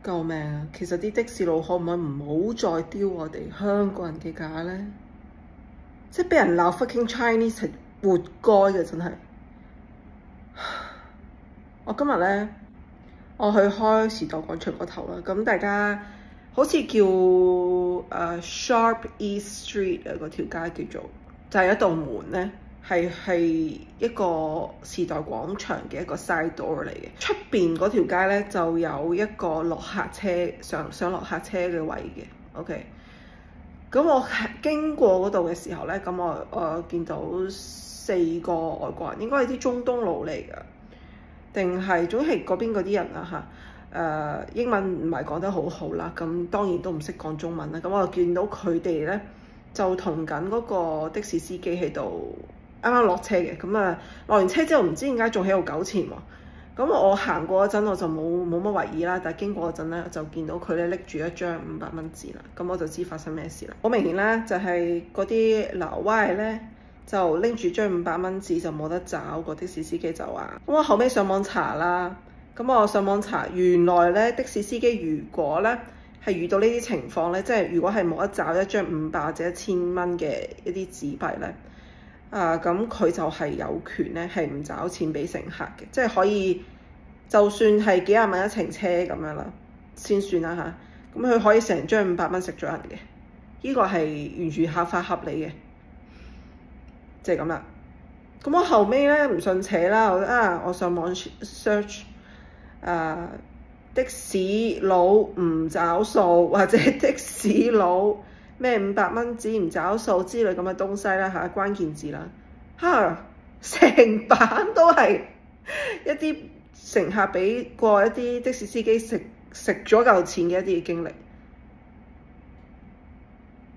救命啊！其實啲的士佬可唔可以唔好再丟我哋香港人嘅架咧？即係俾人鬧 fucking Chinese 係活該嘅，真係。我今日咧，我去開時代廣場嗰頭啦，咁大家好似叫Sharp East Street 啊，嗰條街叫做，就係一道門咧。係一個時代廣場嘅一個 side door 嚟嘅，出邊嗰條街咧就有一個落客車上落客車嘅位嘅。OK， 咁我經過嗰度嘅時候咧，咁我見到4個外國人，應該係啲中東佬嚟㗎，定係總係嗰邊嗰啲人啊嚇。英文唔係講得好好啦，咁當然都唔識講中文啦。咁我就見到佢哋咧就同緊嗰個的士司機喺度。啱啱落車嘅，咁啊落完車之後唔知點解仲喺度糾纏喎。咁我行過嗰陣我就冇乜懷疑啦，但係經過嗰陣咧就見到佢咧拎住一張500蚊紙啦，咁我就知發生咩事啦。好明顯咧就係嗰啲老外咧就拎住張500蚊紙就冇得找，個的士司機就話。咁我後尾上網查啦，咁我上網查原來咧的士司機如果咧係遇到呢啲情況咧，即係如果係冇得找一張500或者1000蚊嘅一啲紙幣咧。咁佢就係有權咧，係唔找錢俾乘客嘅，即係可以，就算係幾廿蚊一程車咁樣啦，先算啦嚇。咁佢可以成張500蚊食咗人嘅，呢個係完全合法合理嘅，即係咁啦。咁我後尾咧唔信邪啦，我上網 search 的士佬唔找數或者的士佬。咩500蚊紙唔找數之類咁嘅東西啦嚇，關鍵字啦成版都係一啲乘客俾過一啲的士司機食咗嚿錢嘅一啲經歷。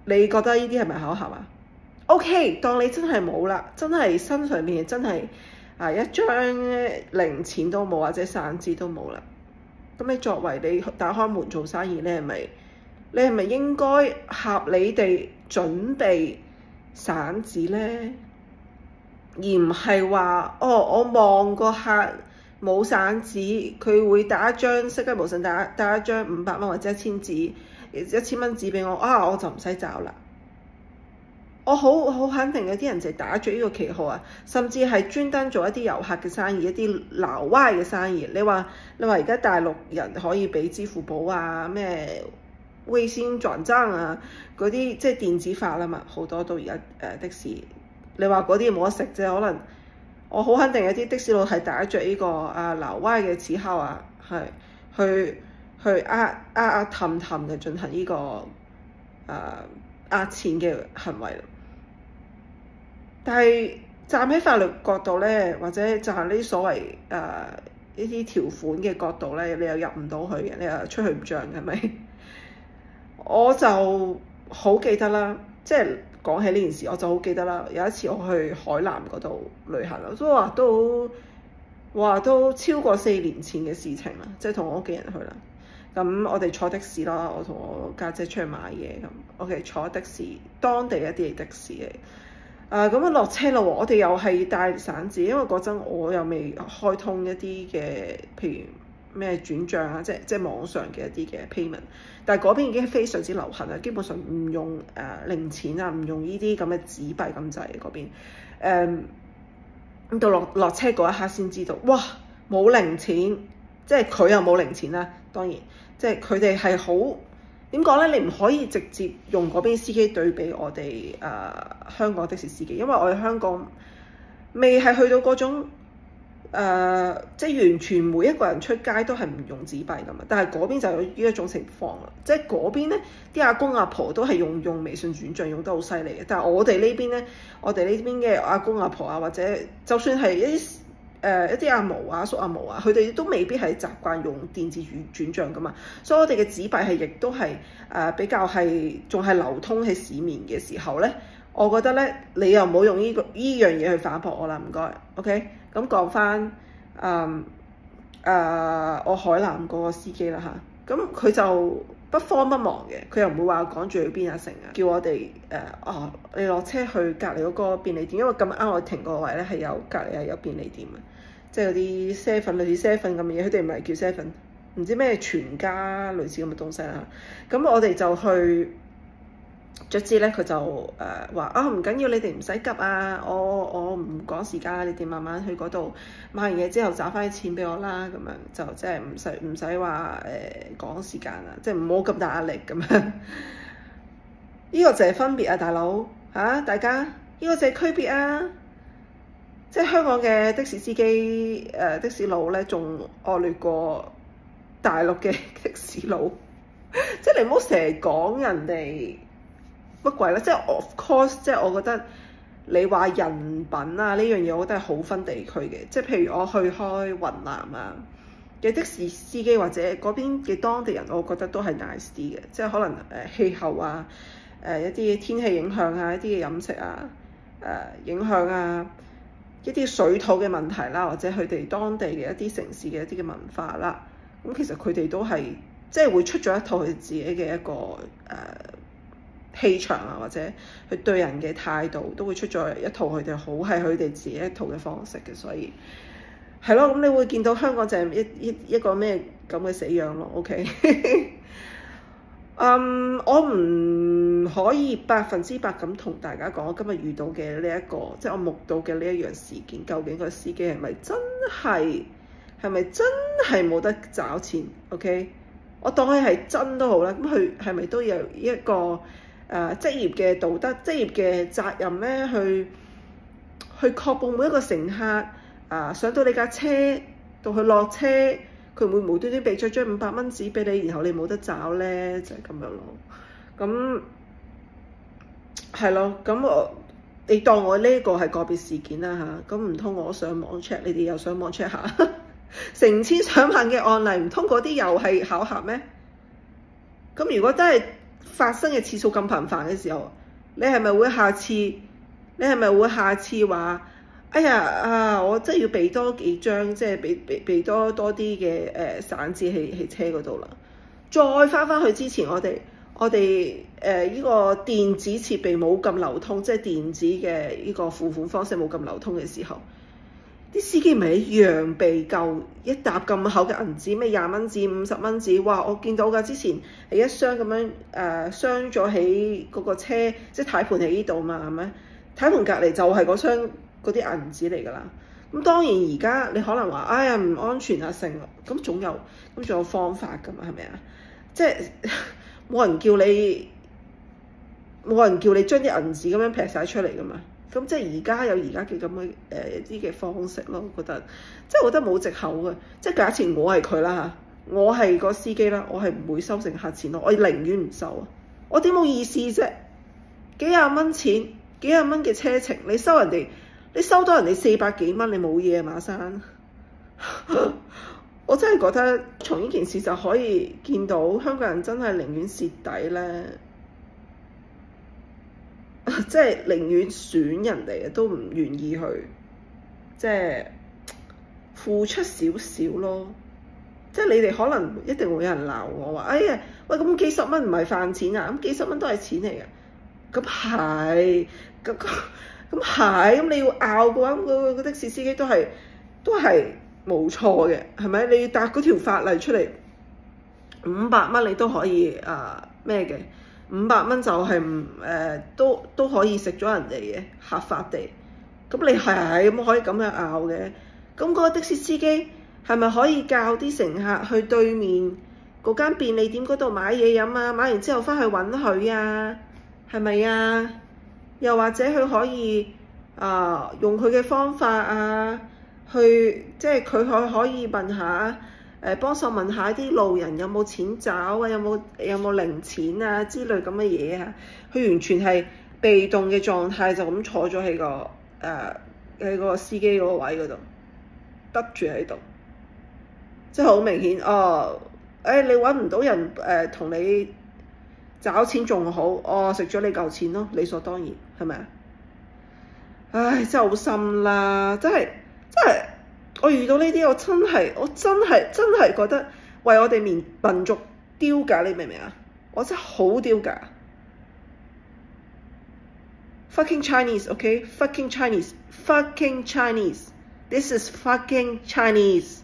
你覺得呢啲係咪巧合啊 ？OK， 當你真係冇啦，真係身上面真係一張零錢都冇或者散紙都冇啦。咁你作為你打開門做生意，你係咪應該合理地準備散紙呢？而唔係話我望個客冇散紙，佢會打一張識雞無神打一張500蚊或者1000蚊紙俾我，我就唔使找啦。我好肯定有啲人就打住呢個旗號啊，甚至係專登做一啲遊客嘅生意，一啲撈歪嘅生意。你話而家大陸人可以俾支付寶啊咩？微信轉賬啊，嗰啲即係電子化啦嘛，好多都而家的士。你話嗰啲冇得食啫，可能我好肯定有啲的士佬係打着呢個撈歪嘅旗號啊，係去氹嘅進行呢個呃錢嘅行為。但係站喺法律角度咧，或者就係呢啲所謂呢啲條款嘅角度咧，你又入唔到去嘅，你又出去唔漲係咪？我就好記得啦，即係講起呢件事，我就好記得啦。有一次我去海南嗰度旅行啦，都超過4年前嘅事情啦，即係同我屋企人去啦。咁我哋坐的士啦，我同我家姐出去買嘢咁，OK 坐的士，當地一啲的士嚟。咁落車啦喎，我哋又係帶散紙，因為嗰陣我又未開通一啲嘅，譬如咩轉賬啊，即係網上嘅一啲嘅 payment， 但係嗰邊已經非常之流行啦，基本上唔用零錢啊，唔用呢啲咁嘅紙幣咁滯嗰邊。咁到落車嗰一刻先知道，哇冇零錢，即係佢又冇零錢啦。當然，即係佢哋係好點講咧？你唔可以直接用嗰邊司機對比我哋香港的士司機，因為我哋香港未係去到嗰種。即係完全每一個人出街都係唔用紙幣㗎嘛，但係嗰邊就有呢一種情況啦，即係嗰邊咧啲阿公阿婆都係用微信轉賬用得好犀利嘅，但係我哋呢邊咧，我哋呢邊嘅阿公阿婆啊，或者就算係一啲阿毛啊、叔阿毛啊，佢哋都未必係習慣用電子轉賬㗎嘛，所以我哋嘅紙幣係亦都係比較係仲係流通喺市面嘅時候咧，我覺得咧你又唔好用呢樣嘢去反駁我啦，唔該 ，OK。咁講翻我海南嗰個司機啦嚇，咁佢就不慌不忙嘅，佢又唔會話趕住去邊啊成啊，叫我哋你落車去隔離嗰個便利店，因為咁啱我停個位咧係有隔離係有便利店嘅，即係嗰啲7類似7咁嘅嘢，佢哋唔係叫7，唔知咩全家類似咁嘅東西啦。咁我哋就去，卒之咧佢就話啊，唔緊要，你哋唔使急啊，我唔趕時間，你哋慢慢去嗰度買完嘢之後找翻啲錢俾我啦，咁樣就即係唔使話趕時間啦，即係唔好咁大壓力咁樣。呢個就係分別啊，大佬嚇，大家呢個就係區別啊！即係香港嘅的士司機的士佬咧，仲惡劣過大陸嘅的士佬。即係你唔好成日講人哋乜鬼啦！即係 of course， 即係我覺得你話人品啊呢樣嘢，我覺得係好分地區嘅。即係譬如我去開雲南啊嘅的士司機，或者嗰邊嘅當地人，我覺得都係 nice 啲嘅。即係可能氣候啊。一啲天氣影響啊，一啲嘅飲食啊，影響啊，一啲水土嘅問題啦，或者佢哋當地嘅一啲城市嘅一啲嘅文化啦，咁其實佢哋都係即係會出咗一套佢自己嘅一個氣場啊，或者佢對人嘅態度都會出咗一套佢哋好係佢哋自己一套嘅方式嘅，所以係咯，咁你會見到香港就係一個咩咁嘅死樣咯 ，OK？ 我唔可以100%咁同大家講，我今日遇到嘅呢一個，即係我目睹嘅呢一樣事件，究竟個司機係咪真係冇得找錢 ？OK， 我當佢係真都好啦，咁佢係咪都有一個職業嘅道德、職業嘅責任咧？去確保每一個乘客上到你架車到佢落車。佢唔會無端端俾咗張500蚊紙俾你，然後你冇得找咧，就係咁樣咯。咁係咯，咁你當我呢個係個別事件啦嚇，咁唔通我上網 check， 你哋又上網 check 下成千上萬嘅案例，唔通嗰啲又係巧合咩？咁如果真係發生嘅次數咁頻繁嘅時候，你係咪會下次話？哎呀我真係要俾多幾張，即係俾多啲嘅散紙喺車嗰度啦。再翻去之前，我哋呢個電子設備冇咁流通，即係電子嘅呢個付款方式冇咁流通嘅時候，啲司機咪一樣被夠一沓咁厚嘅銀紙，咩20蚊紙、50蚊紙，哇！我見到㗎，之前係一箱咁樣鑲咗喺嗰個車，即係軚盤喺呢度嘛，係咪？軚盤隔離就係嗰箱。嗰啲銀紙嚟㗎啦，咁當然而家你可能話，哎呀唔安全啊成，咁總有方法㗎嘛，係咪啊？即係冇人叫你將啲銀紙咁樣劈晒出嚟㗎嘛，咁即係而家有而家嘅咁嘅一啲嘅方式咯，我覺得即係我覺得冇藉口嘅，即係假設我係佢啦嚇，我係個司機啦，我係唔會收乘客錢咯，我寧願唔收啊，我點冇意思啫？幾廿蚊錢，幾廿蚊嘅車程，你收多人哋400幾蚊，你冇嘢啊馬生。我真係覺得從呢件事就可以見到香港人真係寧願蝕底咧，即係寧願損人哋都唔願意去，即係付出少少咯。即係你哋可能一定會有人鬧我話，哎呀，喂咁幾十蚊唔係飯錢啊，咁幾十蚊都係錢嚟嘅。咁係，咁你要拗嘅話，咁個的士司機都係冇錯嘅，係咪？你要答嗰條法例出嚟，500蚊你都可以咩嘅？500蚊就係都可以食咗人哋嘅合法地。咁你係咁可以咁樣拗嘅？咁嗰個的士司機係咪可以教啲乘客去對面嗰間便利店嗰度買嘢飲啊？買完之後翻去揾佢啊？係咪啊？又或者佢可以用佢嘅方法啊，去即係佢可以問下幫手問下啲路人有冇錢找啊，有冇零錢啊之類咁嘅嘢啊。佢完全係被動嘅狀態，就咁坐咗喺個司機嗰個位嗰度，得住喺度，即係好明顯你揾唔到人同你找錢仲好，食咗你嚿錢咯，理所當然，係咪啊？唉，真係好心啦，真係我遇到呢啲，我真係覺得為我哋民族丟架，你明唔明啊？我真係好丟架。Fucking Chinese，OK？Fucking Chinese，This is fucking Chinese。